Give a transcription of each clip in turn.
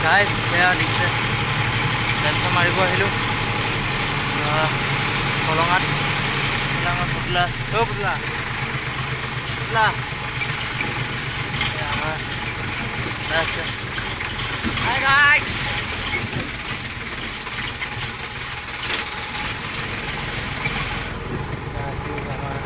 guys সেয়া দিছে tension মাৰিব আহিলোঁ কলঙাত পুতলা পুতলা পুতলা আমাৰ আছে হাই গাইজ আমাৰ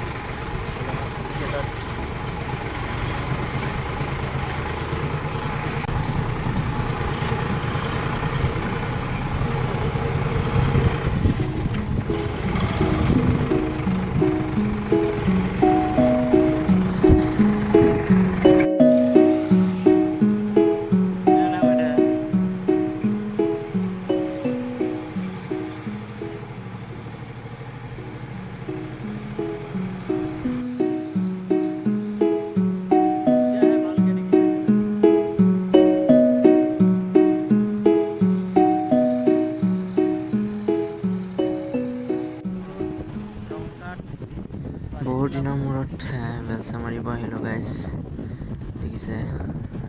কলঙাত বহুত দিনৰ মূৰত বেলচা মাৰিব আহিলোঁ গাইজ দেখিছে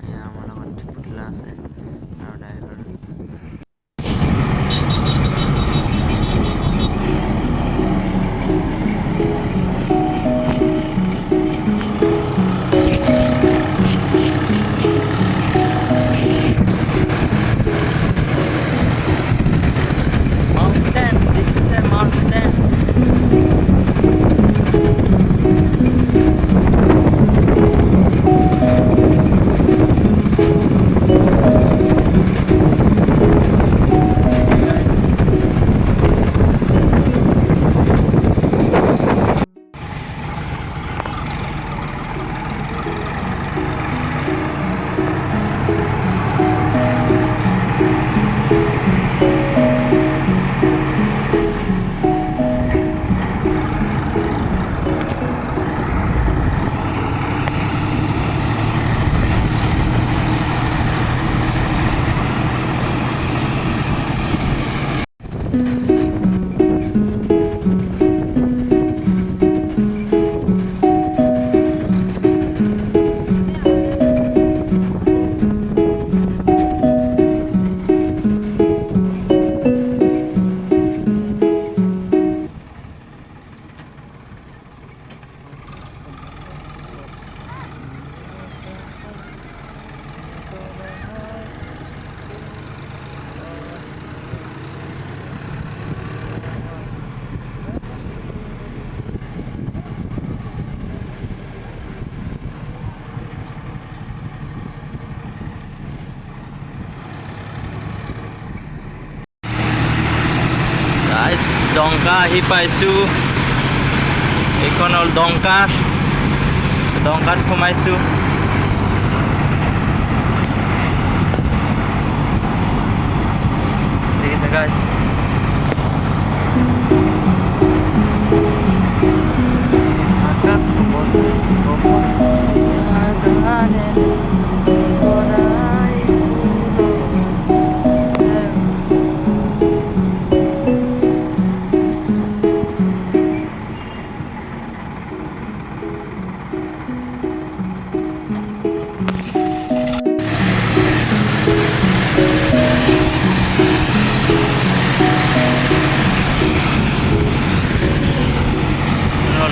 এয়া আমাৰ লগত পুতলা আছে আৰু driver mountain this is a mountain ডংকা আহি পাইছোঁ এইখন হ'ল ডংকাত সোমাইছোঁ দেখিছে guys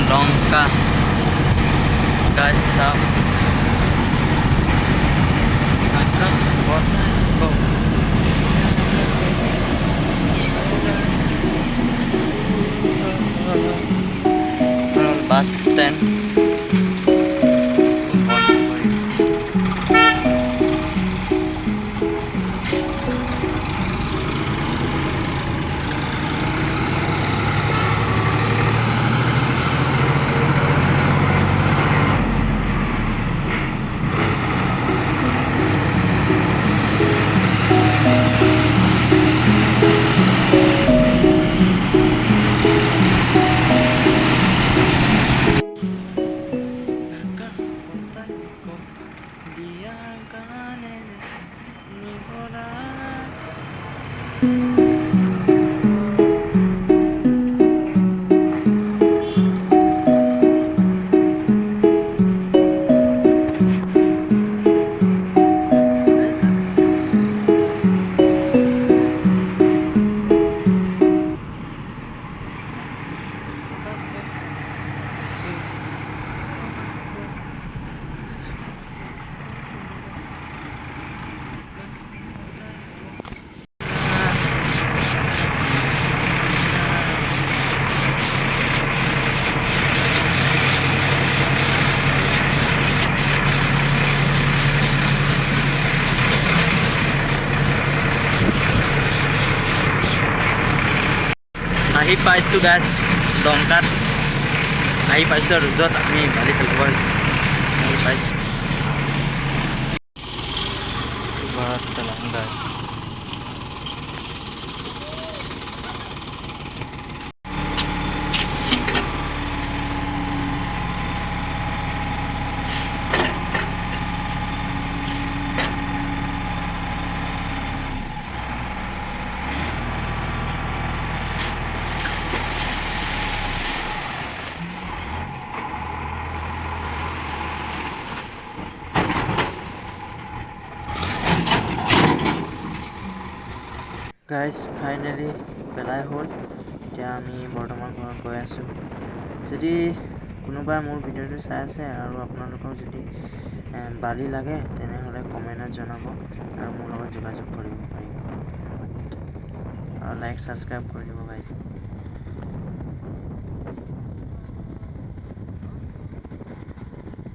Dongka guys up angkat warna go bus stand আহি পাইছোঁ গাছ দমকাত আহি পাইছোঁ আৰু য'ত আমি বালি পেলাব আহি পাইছোঁ ঘৰত পেলাম গাছ গাইজ ফাইনেলি পেলাই হ'ল এতিয়া আমি বৰ্তমান ঘৰত গৈ আছোঁ যদি কোনোবাই মোৰ ভিডিঅ'টো চাই আছে আৰু আপোনালোকক যদি বালি লাগে তেনেহ'লে কমেণ্টত জনাব আৰু মোৰ লগত যোগাযোগ কৰিব পাৰিব আৰু লাইক ছাবস্ক্ৰাইব কৰি দিব গাইজ